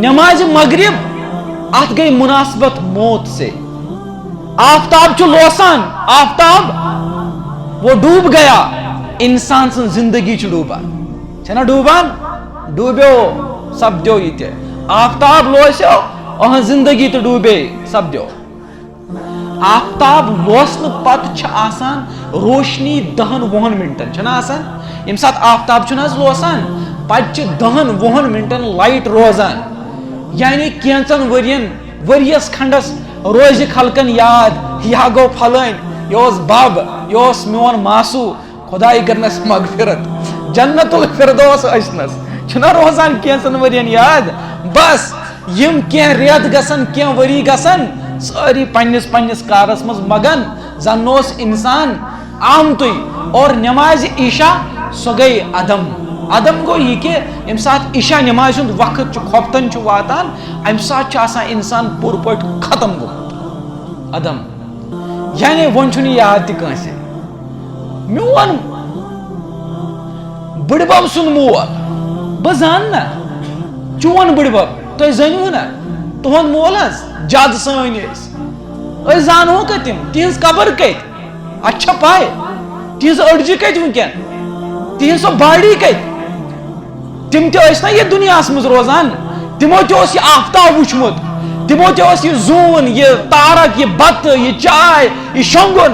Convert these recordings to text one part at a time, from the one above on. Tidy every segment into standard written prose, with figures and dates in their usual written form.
نماز مغرب ات گئی مناسبت موت سے. آفتاب چھ لوسان, آفتاب وہ ڈوب گیا, انسان سن زندگی چھ ڈوبان, چھنا ڈوبان, ڈوبیو سپدیو یہ تہ. آفتاب لوسیو اہن زندگی تو ڈوبے سپدیو. آفتاب لوسن پت چھ آسان روشنی 10-20 منٹن, چھنا آسان یم سات آفتاب چھنا لوسان پت چھ 10-20 منٹن لائٹ روزان. یعنی کینچن وریس کھنڈس روز خلقن یاد, یا گو پھلن, یہ بب, یہ میون ماسو, خدائی کرنس مغفرت, جنت الفردوس اشنس, چھنا روزان کینچن ورین یاد. بس یم کین ریت گسن, کین وری گسن, ساری پنس کارس مز مگن, زن اوس انسان آمتُے. اور نماز عشاء سو گئی عدم. عدم گو یہ کہ یم سات عشاء نماز ہند وقت کھوفتن واتان, ام سات آسان انسان پور پٹ ختم گومت. عدم یعنی ون چھُنہٕ یاد تہِ کٲنٛسہِ. میون بٕڈبب سُنٛد مول بہٕ زان نا, چون بٕڈبب تُہۍ زٲنِو نا, تُہُنٛد مول حظ جد سٲنۍ أسۍ زانہو کتہِ تِم, تِہنٛز قبر کتہِ, اتھ چھا پاے تِہنٛز أڈجہِ کتہِ وٕنکٮ۪ن, تِہنٛز سۄ باڈی کتہِ. تِم تہِ ٲسۍ نا یتھ دُنیاہس منٛز روزان, تِمو تہِ اوس یہِ آفتاب وٕچھمُت, تِمو تہِ اوس یہِ زوٗن, یہِ تارک, یہِ بتہٕ, یہِ چاے, یہِ شۄنٛگُن,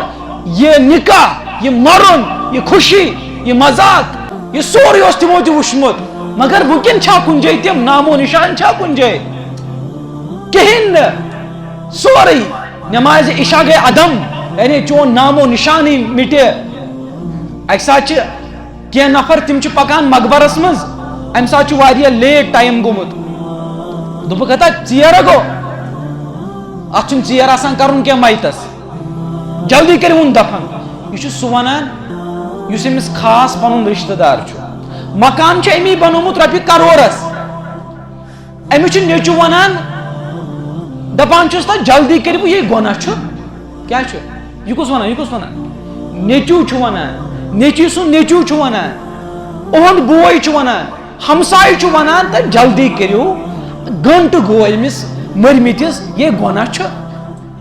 یہِ نکاح, یہِ مرُن, یہِ خوشی, یہِ مذاق, یہِ سورُے اوس تِمو تہِ وٕچھمُت. مگر وٕنکٮ۪ن چھا کُنہِ جایہِ تِم نامو نشان چھا کُنہِ جایہِ, کہینۍ نہٕ, سورُے. نماز عشاء گٔے عدم, یعنی چون نامو نشانٕے مٹے. اکہِ ساتہٕ چھِ کینٛہہ نفر تِم چھِ پکان مقبرس منٛز, امہِ ساتہٕ چھُ واریاہ لیٹ ٹایم گوٚمُت. دوٚپُکھ ہتا ژیر گوٚو, اتھ چھُنہٕ ژیر آسان کرُن کینٛہہ میتس, جلدی کٔرِہُن دفن. یہ چھُ سُہ ونان یُس أمِس خاص پنُن رشتہٕ دار چھُ. مکان چھُ أمی بنومُت رۄپیہِ کرورس, أمِس چھُ نیٚچوٗ ونان, دپان چھُس تا جلدی کٔرِو, یہِ گۄناہ چھُ. کیٛاہ چھُ یہِ کُس ونان, یہِ کُس ونان, نیٚچوٗ چھُ ونان, نیٚچوٗ سُنٛد نیٚچوٗ چھُ ونان, اُہُنٛد بوے چھُ ونان, ہمساے چھُ ونان, تہٕ جلدی کٔرِو, گٲنٹہٕ گوٚو أمِس مٔرمٕتِس, یہِ گۄناہ چھُ.